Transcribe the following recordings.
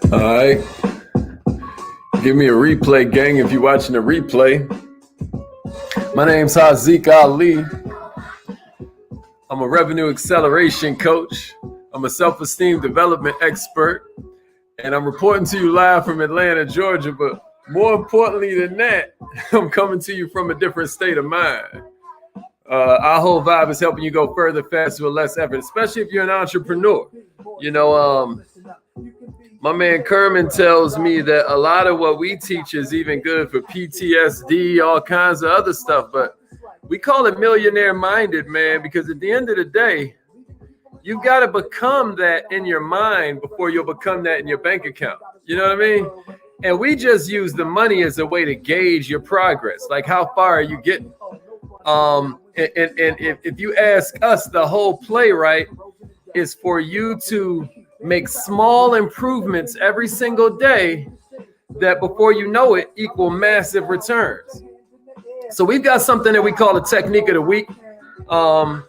All right. Give me a replay, gang, if you're watching the replay. My name's Haziq Ali. I'm a revenue acceleration coach. I'm a self-esteem development expert. And I'm reporting to you live from Atlanta, Georgia. But more importantly than that, I'm coming to you from a different state of mind. Our whole vibe is helping you go further, faster, with less effort, especially if you're an entrepreneur. You know, my man Kerman tells me that a lot of what we teach is even good for PTSD, all kinds of other stuff. But we call it millionaire minded, man, because at the end of the day, you've got to become that in your mind before you'll become that in your bank account. You know what I mean? And we just use the money as a way to gauge your progress. Like, how far are you getting? And if you ask us, the whole play, right, is for you to make small improvements every single day that before you know it equal massive returns. So we've got something that we call a technique of the week. I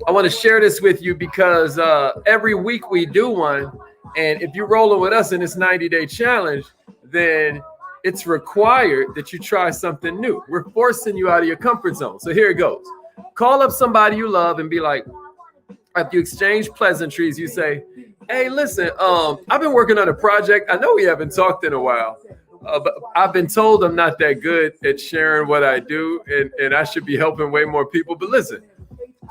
want to share this with you because every week we do one. And if you're rolling with us in this 90-day challenge, then it's required that you try something new. We're forcing you out of your comfort zone. So here it goes. Call up somebody you love and be like, after you exchange pleasantries, you say, hey, listen, I've been working on a project. I know we haven't talked in a while, but I've been told I'm not that good at sharing what I do, and I should be helping way more people. But listen,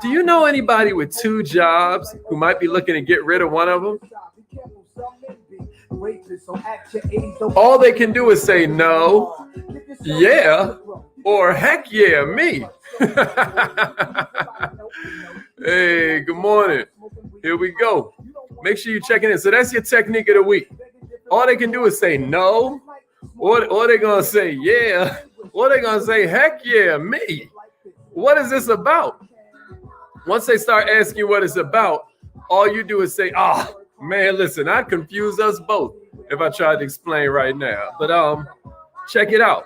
do you know anybody with 2 jobs who might be looking to get rid of one of them? All they can do is say no, yeah, or heck yeah, me. Hey, good morning. Here we go. Make sure you're checking in. So that's your technique of the week. All they can do is say no, or they're going to say yeah, or they're going to say heck yeah, me. What is this about? Once they start asking you what it's about, all you do is say, oh, man, listen, I'd confuse us both if I tried to explain right now. But check it out.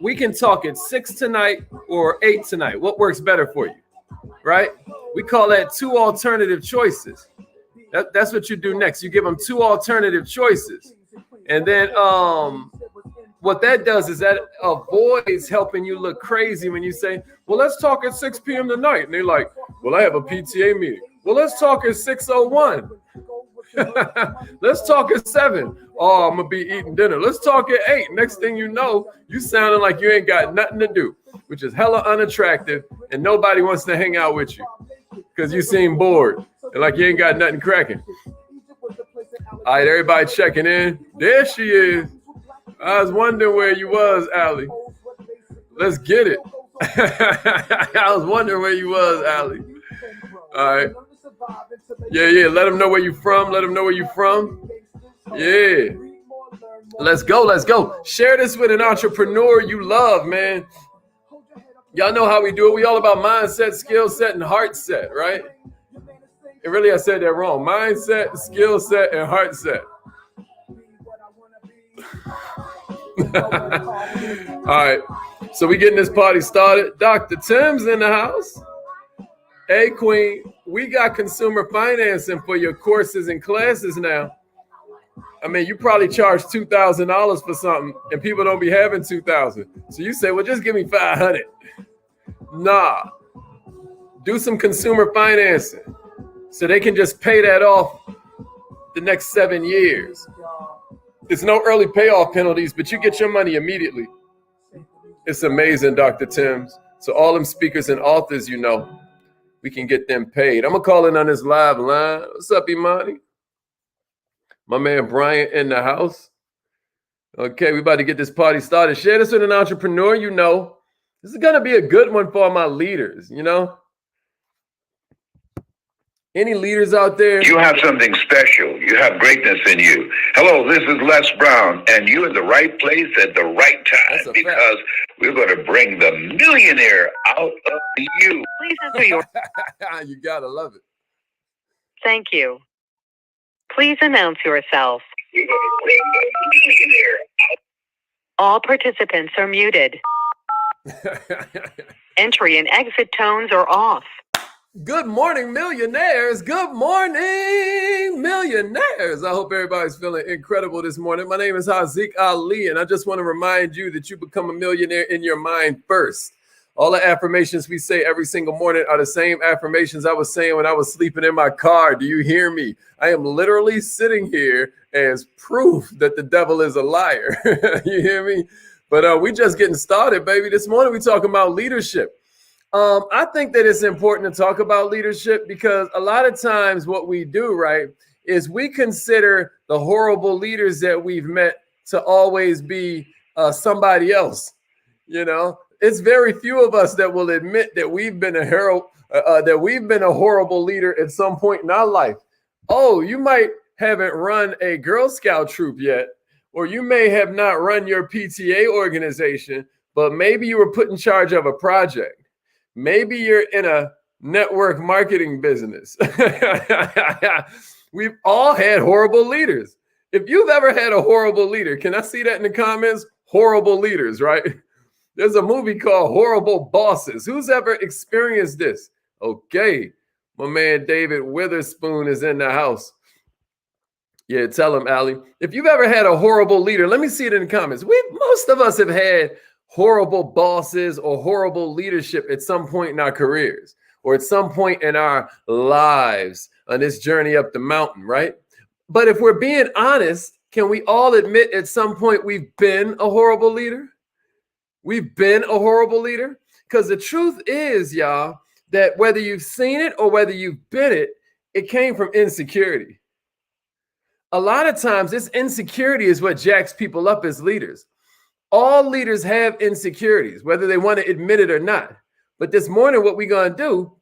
We can talk at 6 tonight or 8 tonight. What works better for you, right? We call that 2 alternative choices. That's what you do next. You give them 2 alternative choices. And then what that does is that avoids helping you look crazy when you say, well, let's talk at 6 p.m. tonight. And they're like, well, I have a PTA meeting. Well, let's talk at 6:01. Let's talk at 7. Oh, I'm going to be eating dinner. Let's talk at 8. Next thing you know, you sounding like you ain't got nothing to do, which is hella unattractive, and nobody wants to hang out with you because you seem bored and like you ain't got nothing cracking. All right, everybody checking in. There she is. I was wondering where you was, Allie. Let's get it. I was wondering where you was, Allie. All right. Yeah. Let them know where you from. Yeah. Let's go. Share this with an entrepreneur you love, man. Y'all know how we do it. We all about mindset, skill set, and heart set, right? And really, I said that wrong. Mindset, skill set, and heart set. All right. So we getting this party started. Dr. Tim's in the house. Hey, Queen, we got consumer financing for your courses and classes now. I mean, you probably charge $2,000 for something, and people don't be having $2,000. So you say, well, just give me $500. Nah. Do some consumer financing so they can just pay that off the next 7 years. There's no early payoff penalties, but you get your money immediately. It's amazing, Dr. Tim's. So all them speakers and authors, you know, we can get them paid. I'm going to call in on this live line. What's up, Imani? My man Brian in the house. Okay, we about to get this party started. Share this with an entrepreneur, you know. This is going to be a good one for my leaders, you know. Any leaders out there? You have something special. You have greatness in you. Hello, this is Les Brown, and you're in the right place at the right time because we're going to bring the millionaire out of you. Please enter your... You got to love it. Thank you. Please announce yourself. We're going to bring the millionaire out. All participants are muted. Entry and exit tones are off. Good morning, millionaires. Good morning, millionaires. I hope everybody's feeling incredible this morning. My name is Haziq Ali, and I just want to remind you that you become a millionaire in your mind first. All the affirmations we say every single morning are the same affirmations I was saying when I was sleeping in my car. Do you hear me? I am literally sitting here as proof that the devil is a liar. You hear me? But we just getting started, baby. This morning we talking about leadership. I think that it's important to talk about leadership because a lot of times what we do, right, is we consider the horrible leaders that we've met to always be somebody else. You know, it's very few of us that will admit that we've been a hero, that we've been a horrible leader at some point in our life. Oh, you might haven't run a Girl Scout troop yet, or you may have not run your PTA organization, but maybe you were put in charge of a project. Maybe you're in a network marketing business. We've all had horrible leaders. If you've ever had a horrible leader, can I see that in the comments? Horrible leaders, right? There's a movie called Horrible Bosses. Who's ever experienced this? Okay, my man David Witherspoon is in the house. Yeah, tell him, Allie. If you've ever had a horrible leader, let me see it in the comments. Most of us have had horrible bosses or horrible leadership at some point in our careers or at some point in our lives on this journey up the mountain, right? But if we're being honest, can we all admit at some point we've been a horrible leader? We've been a horrible leader? Because the truth is, y'all, that whether you've seen it or whether you've been it, it came from insecurity. A lot of times this insecurity is what jacks people up as leaders. All leaders have insecurities, whether they want to admit it or not. But this morning, what we're going to do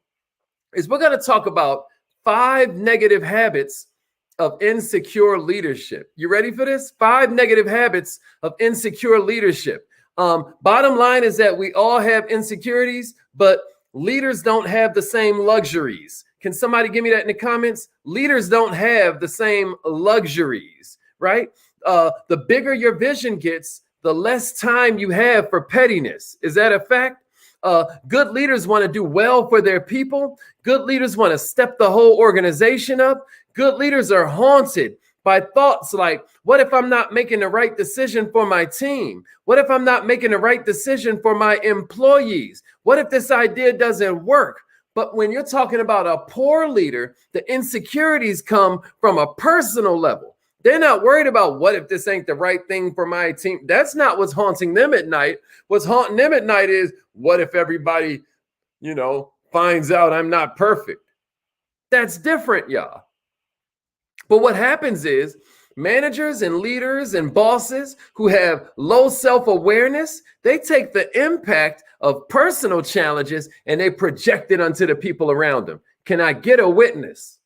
is we're going to talk about 5 negative habits of insecure leadership. You ready for this? 5 negative habits of insecure leadership. Bottom line is that we all have insecurities, but leaders don't have the same luxuries. Can somebody give me that in the comments? Leaders don't have the same luxuries, right? The bigger your vision gets, the less time you have for pettiness. Is that a fact? Good leaders want to do well for their people. Good leaders want to step the whole organization up. Good leaders are haunted by thoughts like, what if I'm not making the right decision for my team? What if I'm not making the right decision for my employees? What if this idea doesn't work? But when you're talking about a poor leader, the insecurities come from a personal level. They're not worried about what if this ain't the right thing for my team. That's not what's haunting them at night. What's haunting them at night is, what if everybody, finds out I'm not perfect? That's different, y'all. But what happens is managers and leaders and bosses who have low self-awareness, they take the impact of personal challenges and they project it onto the people around them. Can I get a witness?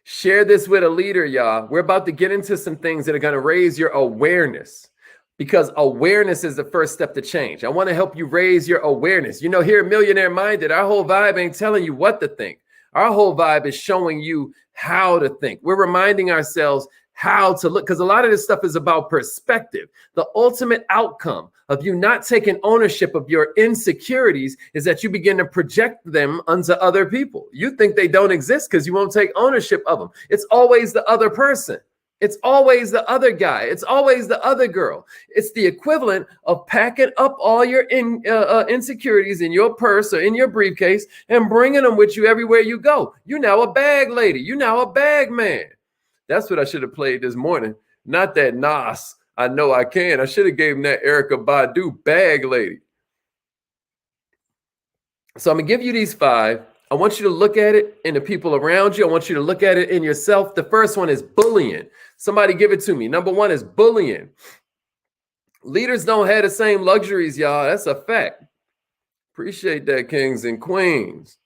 Share this with a leader, y'all. We're about to get into some things that are going to raise your awareness, because awareness is the first step to change. I want to help you raise your awareness. Here at Millionaire Minded, our whole vibe ain't telling you what to think. Our whole vibe is showing you how to think. We're reminding ourselves how to look, because a lot of this stuff is about perspective. The ultimate outcome of you not taking ownership of your insecurities is that you begin to project them onto other people. You think they don't exist because you won't take ownership of them. It's always the other person. It's always the other guy. It's always the other girl. It's the equivalent of packing up all your insecurities in your purse or in your briefcase and bringing them with you everywhere you go. You're now a bag lady. You're now a bag man. That's what I should have played this morning. Not that Nas, I Know I Can. I should have gave him that Erykah Badu, Bag Lady. So I'm going to give you these 5. I want you to look at it in the people around you. I want you to look at it in yourself. The first one is bullying. Somebody give it to me. Number 1 is bullying. Leaders don't have the same luxuries, y'all. That's a fact. Appreciate that, kings and queens.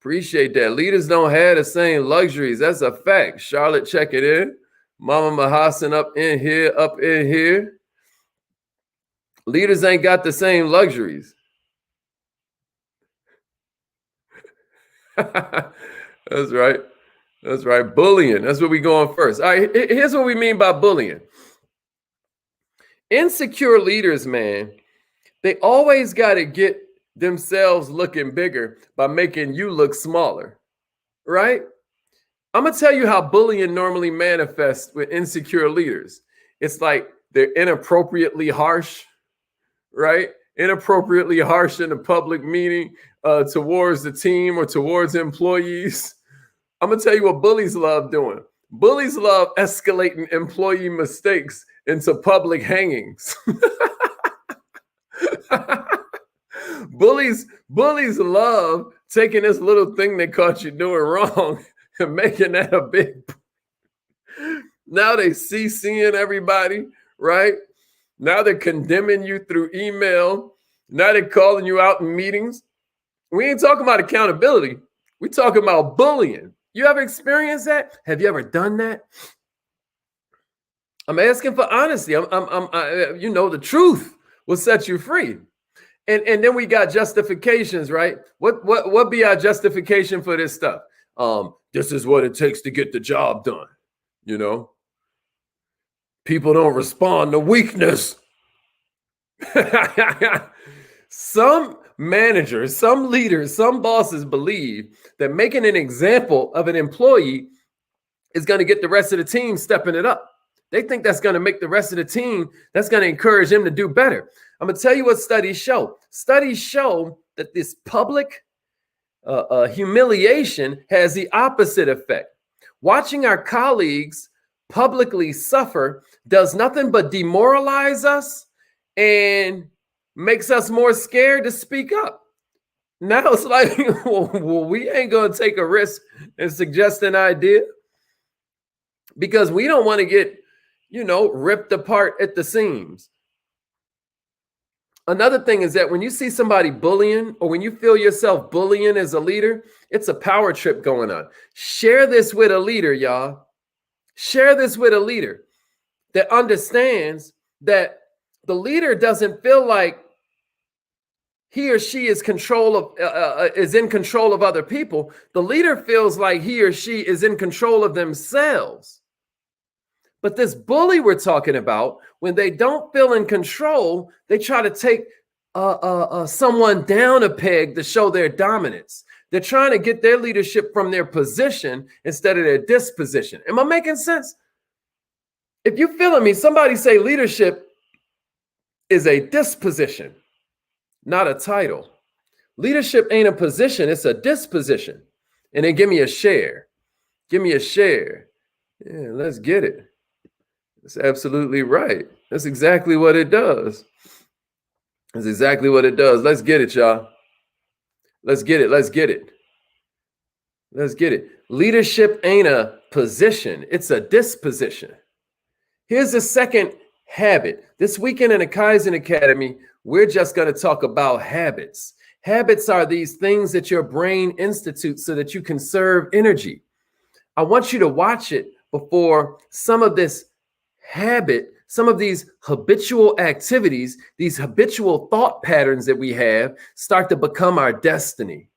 Appreciate that. Leaders don't have the same luxuries. That's a fact. Charlotte, check it in. Mama Mahasan up in here. Leaders ain't got the same luxuries. That's right. That's right. Bullying. That's where we going first. All right. Here's what we mean by bullying. Insecure leaders, man, they always got to get themselves looking bigger by making you look smaller, right? I'm going to tell you how bullying normally manifests with insecure leaders. It's like they're inappropriately harsh, right? Inappropriately harsh in a public meeting towards the team or towards employees. I'm going to tell you what bullies love doing. Bullies love escalating employee mistakes into public hangings. Bullies love taking this little thing they caught you doing wrong and making that a big. Now they CCing everybody, right? Now they're condemning you through email. Now they're calling you out in meetings. We ain't talking about accountability. We're talking about bullying. You ever experienced that? Have you ever done that? I'm asking for honesty. The truth will set you free. And then we got justifications, right? What be our justification for this stuff? This is what it takes to get the job done. You know, people don't respond to weakness. Some managers, some leaders, some bosses believe that making an example of an employee is going to get the rest of the team stepping it up. They think that's going to make the rest of the team, that's going to encourage them to do better. I'm going to tell you what studies show. Studies show that this public humiliation has the opposite effect. Watching our colleagues publicly suffer does nothing but demoralize us and makes us more scared to speak up. Now it's like, well, we ain't going to take a risk and suggest an idea because we don't want to get, ripped apart at the seams. Another thing is that when you see somebody bullying or when you feel yourself bullying as a leader, it's a power trip going on. Share this with a leader, y'all. Share this with a leader that understands that the leader doesn't feel like he or she is in control of other people. The leader feels like he or she is in control of themselves. But this bully we're talking about, when they don't feel in control, they try to take someone down a peg to show their dominance. They're trying to get their leadership from their position instead of their disposition. Am I making sense? If you're feeling me, somebody say leadership is a disposition, not a title. Leadership ain't a position, it's a disposition. And then give me a share. Give me a share. Yeah, let's get it. That's absolutely right. That's exactly what it does. That's exactly what it does. Let's get it, y'all. Let's get it. Let's get it. Let's get it. Leadership ain't a position. It's a disposition. Here's the second habit. This weekend in the Kaizen Academy, we're just going to talk about habits. Habits are these things that your brain institutes so that you conserve energy. I want you to watch it before some of this habit, some of these habitual activities, these habitual thought patterns that we have start to become our destiny.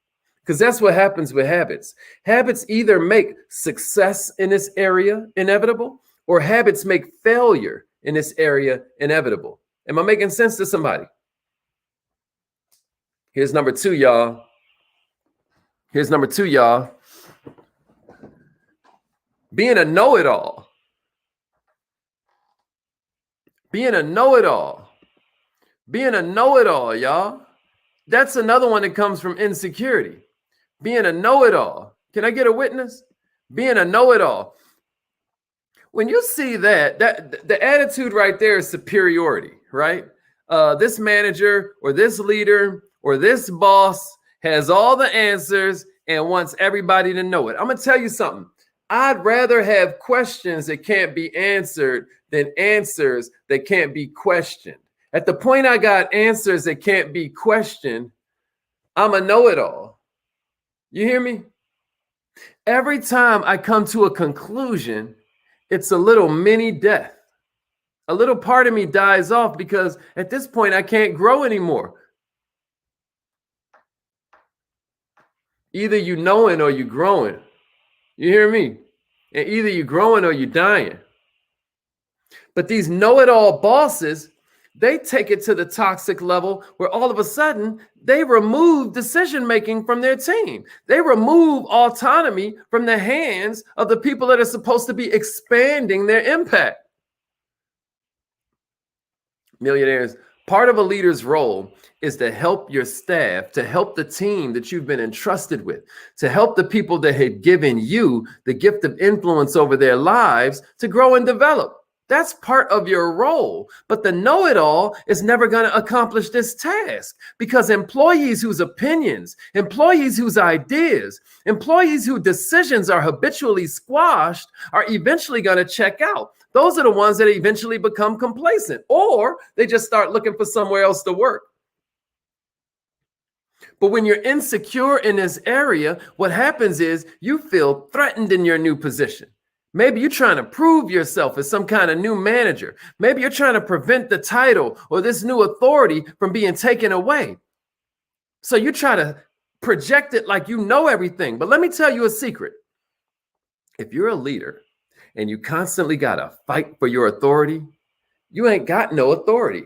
Because that's what happens with habits. Habits either make success in this area inevitable, or habits make failure in this area inevitable. Am I making sense to somebody? Here's number two, y'all. Here's number two, y'all. Being a know-it-all. Being a know-it-all. Being a know-it-all, y'all. That's another one that comes from insecurity. Being a know-it-all. Can I get a witness? Being a know-it-all. When you see that the attitude right there is superiority, right? This manager or this leader or this boss has all the answers and wants everybody to know it. I'm going to tell you something. I'd rather have questions that can't be answered than answers that can't be questioned. At the point I got answers that can't be questioned, I'm a know-it-all. You hear me? Every time I come to a conclusion, it's a little mini death. A little part of me dies off because at this point I can't grow anymore. Either you knowing or you growing. You hear me? And either you're growing or you're dying. But these know-it-all bosses, they take it to the toxic level where all of a sudden they remove decision-making from their team. They remove autonomy from the hands of the people that are supposed to be expanding their impact. Millionaires, part of a leader's role is to help your staff, to help the team that you've been entrusted with, to help the people that had given you the gift of influence over their lives to grow and develop. That's part of your role. But the know-it-all is never going to accomplish this task, because employees whose opinions, employees whose ideas, employees whose decisions are habitually squashed are eventually going to check out. Those are the ones that eventually become complacent, or they just start looking for somewhere else to work. But when you're insecure in this area, what happens is you feel threatened in your new position. Maybe you're trying to prove yourself as some kind of new manager. Maybe you're trying to prevent the title or this new authority from being taken away. So you try to project it like you know everything. But let me tell you a secret. If you're a leader and you constantly got to fight for your authority, you ain't got no authority.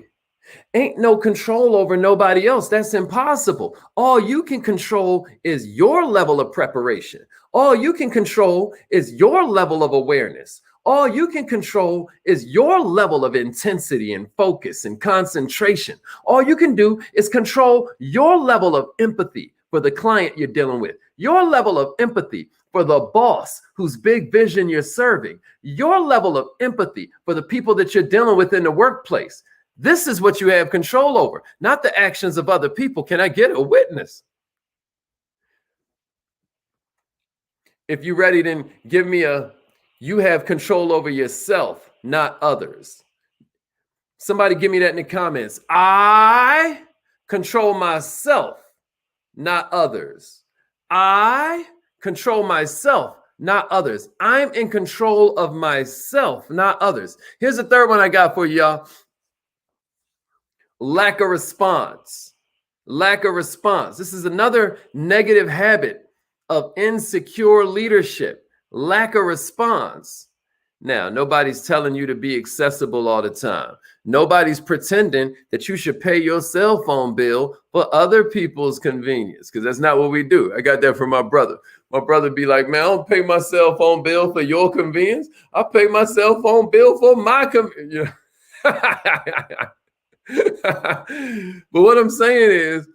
Ain't no control over nobody else. That's impossible. All you can control is your level of preparation. All you can control is your level of awareness. All you can control is your level of intensity and focus and concentration. All you can do is control your level of empathy for the client you're dealing with, your level of empathy for the boss whose big vision you're serving, your level of empathy for the people that you're dealing with in the workplace. This is what you have control over, not the actions of other people. Can I get a witness? If you're ready, then give me a, you have control over yourself, not others. Somebody give me that in the comments. I control myself, not others. I control myself, not others. I'm in control of myself, not others. Here's the third one I got for y'all. Lack of response. Lack of response. This is another negative habit of insecure leadership. Lack of response. Now, nobody's telling you to be accessible all the time. Nobody's pretending that you should pay your cell phone bill for other people's convenience, because that's not what we do. I got that from my brother. My brother be like, man, I don't pay my cell phone bill for your convenience. I pay my cell phone bill for my convenience. But what I'm saying is,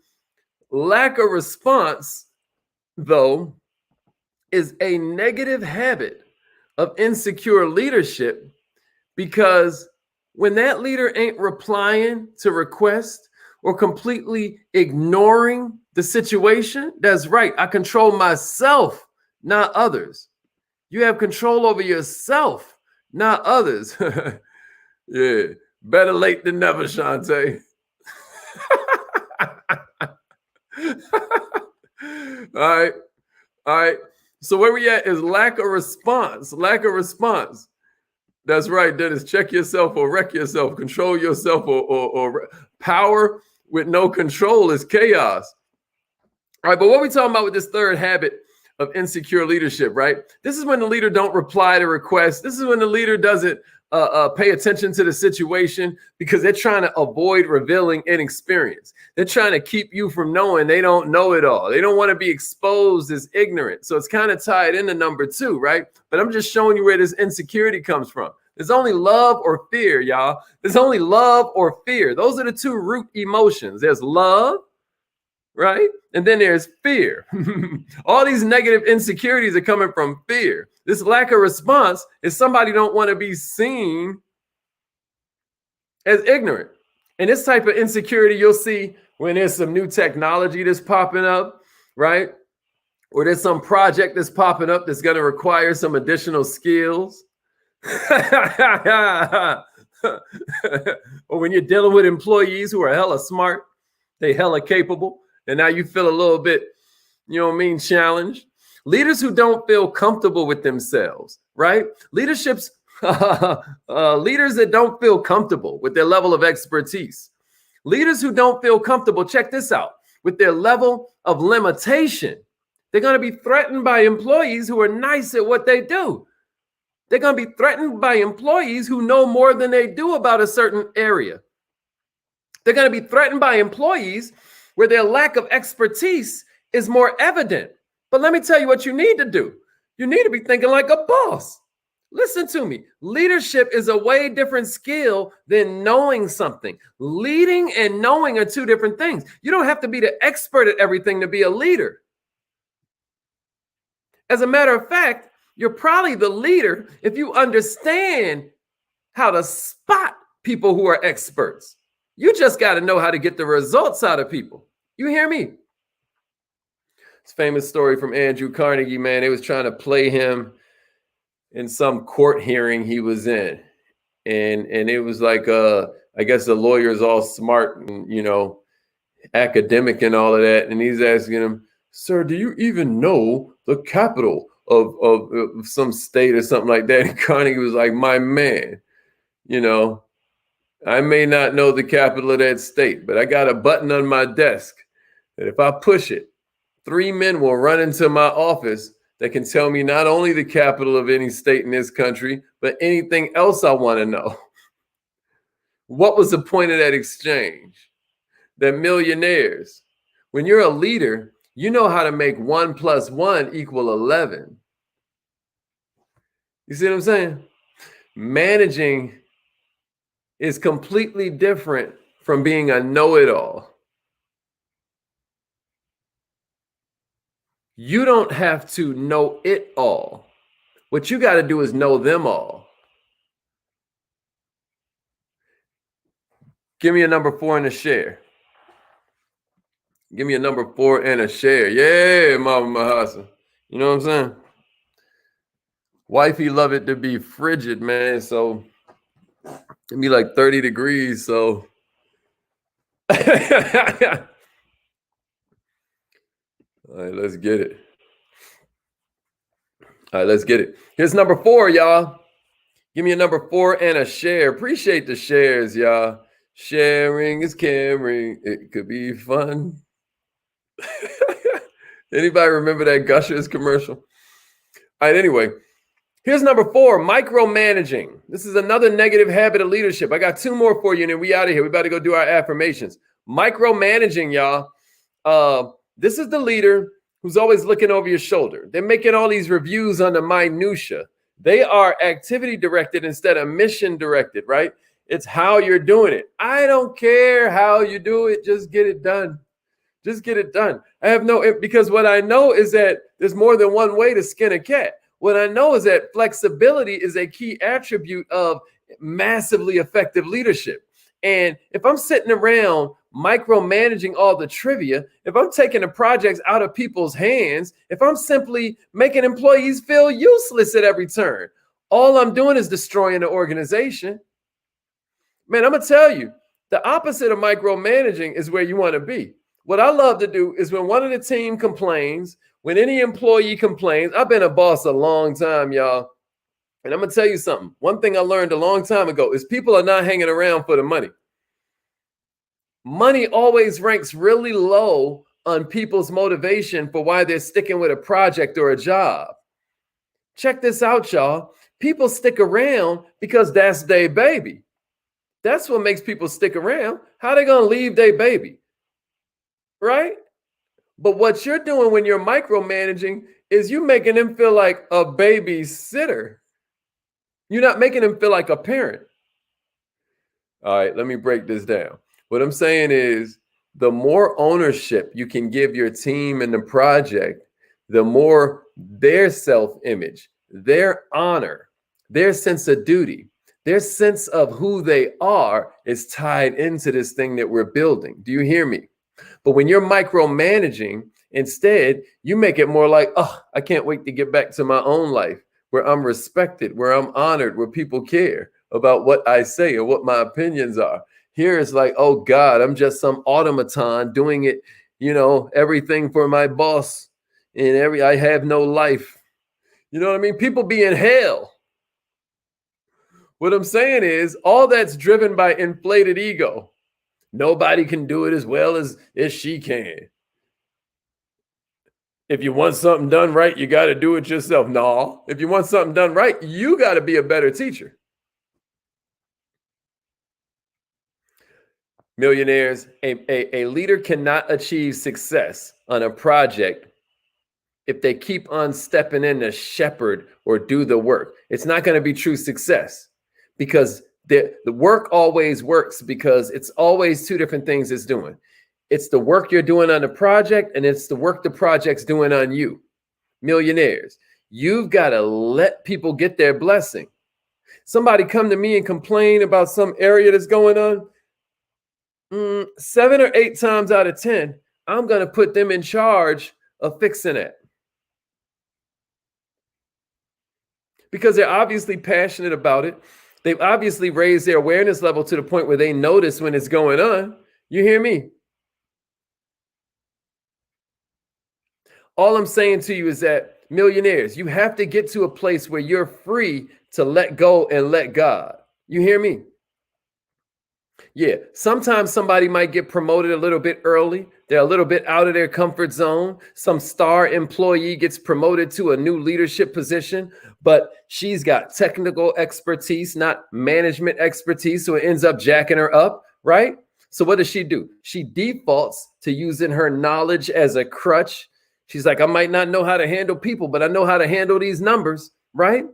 lack of response, though, is a negative habit of insecure leadership, because when that leader ain't replying to requests or completely ignoring the situation, that's right. I control myself, not others. You have control over yourself, not others. Yeah. Better late than never, Shantae. All right. So where we at is lack of response. Lack of response. That's right, Dennis. Check yourself or wreck yourself. Control yourself or power with no control is chaos. All right, but what are we talking about with this third habit of insecure leadership, right? This is when the leader don't reply to requests. This is when the leader doesn't pay attention to the situation, because they're trying to avoid revealing inexperience. They're trying to keep you from knowing they don't know it all. They don't want to be exposed as ignorant. So it's kind of tied into number 2, right? But I'm just showing you where this insecurity comes from. There's only love or fear, y'all. There's only love or fear. Those are the 2 root emotions. There's love, right? And then there's fear. All these negative insecurities are coming from fear. This lack of response is somebody don't want to be seen as ignorant. And this type of insecurity you'll see when there's some new technology that's popping up, right? Or there's some project that's popping up that's going to require some additional skills. Or when you're dealing with employees who are hella smart, they hella capable, and now you feel a little bit, you know what I mean, challenged. Leaders who don't feel comfortable with themselves, right? Leaders that don't feel comfortable with their level of expertise. Leaders who don't feel comfortable, check this out, with their level of limitation. They're going to be threatened by employees who are nice at what they do. They're going to be threatened by employees who know more than they do about a certain area. They're going to be threatened by employees where their lack of expertise is more evident. But let me tell you what you need to do. You need to be thinking like a boss. Listen to me. Leadership is a way different skill than knowing something. Leading and knowing are two different things. You don't have to be the expert at everything to be a leader. As a matter of fact, you're probably the leader if you understand how to spot people who are experts. You just got to know how to get the results out of people. You hear me? It's a famous story from Andrew Carnegie, man. They was trying to play him in some court hearing he was in. And it was like, I guess the lawyer's all smart and, you know, academic and all of that. And he's asking him, sir, do you even know the capital of some state or something like that? And Carnegie was like, my man, you know, I may not know the capital of that state, but I got a button on my desk that if I push it, 3 men will run into my office that can tell me not only the capital of any state in this country, but anything else I want to know. What was the point of that exchange? That millionaires, when you're a leader, you know how to make 1 + 1 = 11. You see what I'm saying? Managing is completely different from being a know-it-all. You don't have to know it all. What you got to do is know them all. Give me a number 4 and a share. Give me a number 4 and a share. Yeah, Mama Mahasa. You know what I'm saying? Wifey love it to be frigid, man. So it'd be like 30 degrees. So all right, let's get it. All right, let's get it. Here's number 4, y'all. Give me a number 4 and a share. Appreciate the shares, y'all. Sharing is caring. It could be fun. Anybody remember that Gushers commercial? All right, anyway. Here's number 4, micromanaging. This is another negative habit of leadership. I got 2 more for you, and then we out of here. We about to go do our affirmations. Micromanaging, y'all. This is the leader who's always looking over your shoulder. They're making all these reviews on the minutia. They are activity directed instead of mission directed, right? It's how you're doing it. I don't care how you do it. Just get it done. Just get it done. Because what I know is that there's more than one way to skin a cat. What I know is that flexibility is a key attribute of massively effective leadership. And if I'm sitting around micromanaging all the trivia, if I'm taking the projects out of people's hands, if I'm simply making employees feel useless at every turn, all I'm doing is destroying the organization. Man, I'm going to tell you, the opposite of micromanaging is where you want to be. What I love to do is when one of the team complains, when any employee complains, I've been a boss a long time, y'all. And I'm going to tell you something. One thing I learned a long time ago is people are not hanging around for the money. Money always ranks really low on people's motivation for why they're sticking with a project or a job. Check this out, y'all. People stick around because that's their baby. That's what makes people stick around. How they going to leave their baby? Right? But what you're doing when you're micromanaging is you making them feel like a babysitter. You're not making them feel like a parent. All right, let me break this down. What I'm saying is the more ownership you can give your team and the project, the more their self-image, their honor, their sense of duty, their sense of who they are is tied into this thing that we're building. Do you hear me? But when you're micromanaging, instead, you make it more like, oh, I can't wait to get back to my own life where I'm respected, where I'm honored, where people care about what I say or what my opinions are. Here it's like, oh God, I'm just some automaton doing it, everything for my boss and I have no life. You know what I mean? People be in hell. What I'm saying is all that's driven by inflated ego. Nobody can do it as well as she can. If you want something done right, you got to do it yourself. No, if you want something done right, you got to be a better teacher. Millionaires, a leader cannot achieve success on a project if they keep on stepping in to shepherd or do the work. It's not going to be true success, because the work always works, because it's always two different things it's doing. It's the work you're doing on the project, and it's the work the project's doing on you. Millionaires, you've got to let people get their blessing. Somebody come to me and complain about some area that's going on. 7 or 8 times out of 10, I'm going to put them in charge of fixing it, because they're obviously passionate about it. They've obviously raised their awareness level to the point where they notice when it's going on. You hear me? All I'm saying to you is that, millionaires, you have to get to a place where you're free to let go and let God. You hear me? Yeah, sometimes somebody might get promoted a little bit early. They're a little bit out of their comfort zone. Some star employee gets promoted to a new leadership position, but she's got technical expertise, not management expertise, so it ends up jacking her up, right? So what does she do? She defaults to using her knowledge as a crutch. She's like, I might not know how to handle people, but I know how to handle these numbers, right?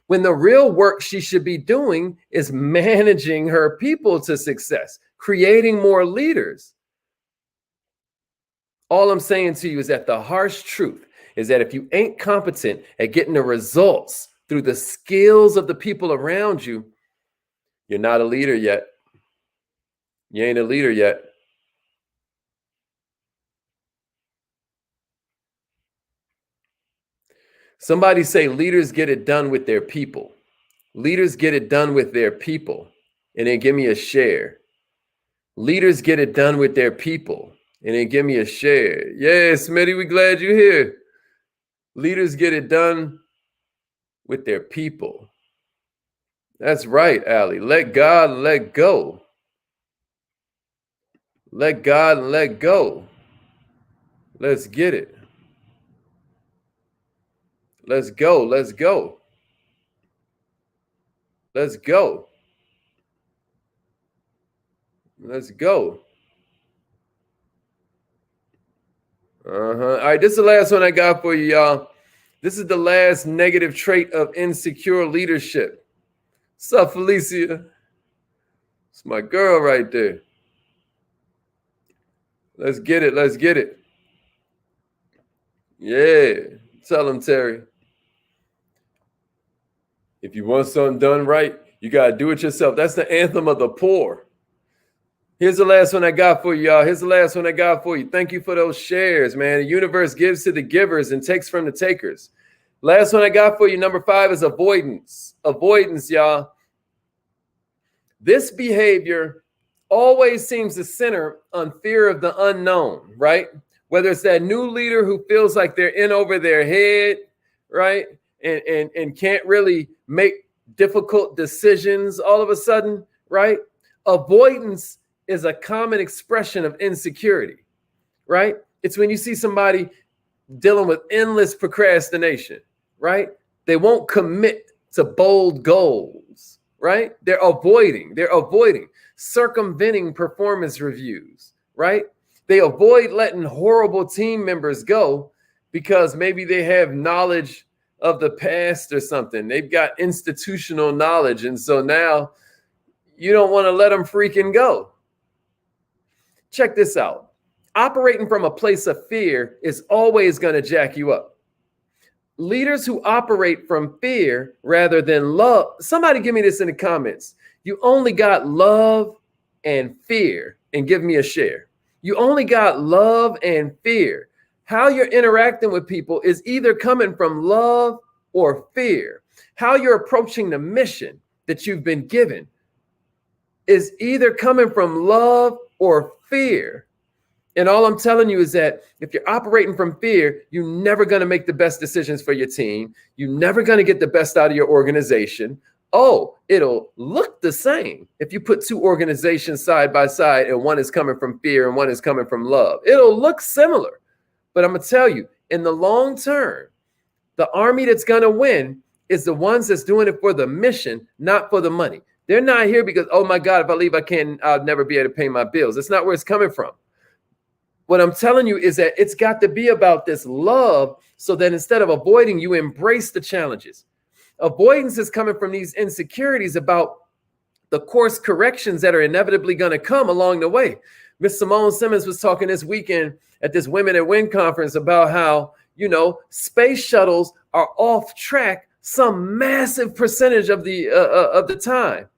When the real work she should be doing is managing her people to success, creating more leaders. All I'm saying to you is that the harsh truth is that if you ain't competent at getting the results through the skills of the people around you, you're not a leader yet. You ain't a leader yet. Somebody say leaders get it done with their people. Leaders get it done with their people. And then give me a share. Leaders get it done with their people. And then give me a share. Yeah, Smitty, we glad you're here. Leaders get it done with their people. That's right, Allie. Let God let go. Let God let go. Let's get it. Let's go. Let's go. Let's go. Let's go. All right, this is the last one I got for you, y'all. This is the last negative trait of insecure leadership. What's up, Felicia? It's my girl right there. Let's get it. Let's get it. Yeah. Tell him, Terry. If you want something done right, you got to do it yourself. That's the anthem of the poor. Here's the last one I got for you, y'all. Here's the last one I got for you. Thank you for those shares, man. The universe gives to the givers and takes from the takers. Last one I got for you, number 5, is avoidance. Avoidance, y'all. This behavior always seems to center on fear of the unknown, right? Whether it's that new leader who feels like they're in over their head, right? And can't really make difficult decisions all of a sudden, right? Avoidance is a common expression of insecurity, right? It's when you see somebody dealing with endless procrastination, right? They won't commit to bold goals, right? They're avoiding, circumventing performance reviews, right? They avoid letting horrible team members go because maybe they have knowledge of the past or something. They've got institutional knowledge. And so now you don't want to let them freaking go. Check this out. Operating from a place of fear is always going to jack you up. Leaders who operate from fear rather than love. Somebody give me this in the comments. You only got love and fear, and give me a share. You only got love and fear. How you're interacting with people is either coming from love or fear. How you're approaching the mission that you've been given is either coming from love or fear. And all I'm telling you is that if you're operating from fear, you're never going to make the best decisions for your team. You're never going to get the best out of your organization. Oh, it'll look the same if you put two organizations side by side and one is coming from fear and one is coming from love. It'll look similar. But I'm going to tell you, in the long term, the army that's going to win is the ones that's doing it for the mission, not for the money. They're not here because, oh my God, if I leave, I'll never be able to pay my bills. That's not where it's coming from. What I'm telling you is that it's got to be about this love, so that instead of avoiding, you embrace the challenges. Avoidance is coming from these insecurities about the course corrections that are inevitably going to come along the way. Miss Simone Simmons was talking this weekend at this Women at Win conference about how, space shuttles are off track some massive percentage of the time.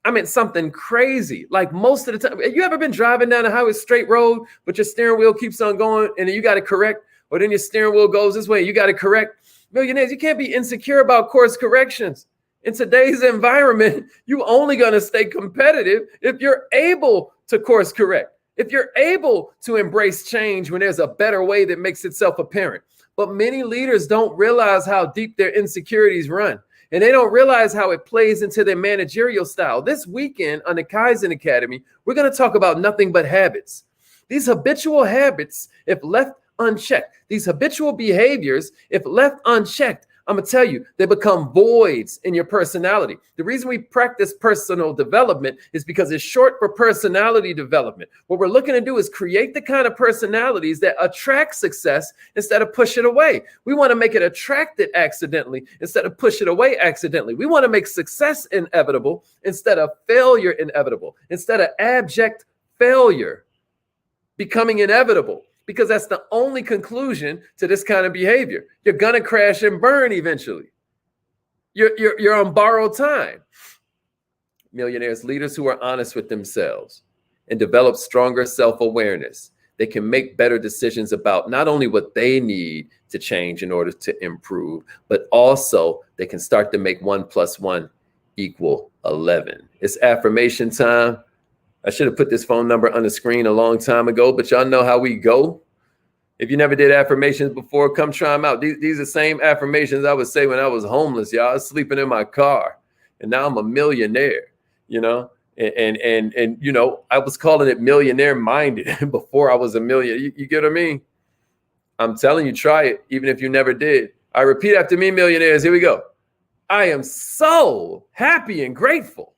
I mean, something crazy. Like most of the time, you ever been driving down a highway straight road, but your steering wheel keeps on going and then you got to correct, or then your steering wheel goes this way, you got to correct? Millionaires, you can't be insecure about course corrections. In today's environment, you only going to stay competitive if you're able to course correct, if you're able to embrace change when there's a better way that makes itself apparent. But many leaders don't realize how deep their insecurities run. And they don't realize how it plays into their managerial style. This weekend on the Kaizen Academy, we're going to talk about nothing but habits. These habitual habits, if left unchecked, these habitual behaviors, if left unchecked, I'm going to tell you, they become voids in your personality. The reason we practice personal development is because it's short for personality development. What we're looking to do is create the kind of personalities that attract success instead of push it away. We want to make it attracted accidentally instead of push it away accidentally. We want to make success inevitable instead of failure inevitable, instead of abject failure becoming inevitable. Because that's the only conclusion to this kind of behavior. You're gonna crash and burn eventually. You're on borrowed time. Millionaires, leaders who are honest with themselves and develop stronger self-awareness, they can make better decisions about not only what they need to change in order to improve, but also they can start to make 1 + 1 = 11. It's affirmation time. I should have put this phone number on the screen a long time ago, but y'all know how we go. If you never did affirmations before, come try them out. These are the same affirmations I would say when I was homeless, y'all. I was sleeping in my car, and now I'm a millionaire, and I was calling it millionaire minded before I was a millionaire. You get what I mean? I'm telling you, try it, even if you never did. I repeat after me, millionaires. Here we go. I am so happy and grateful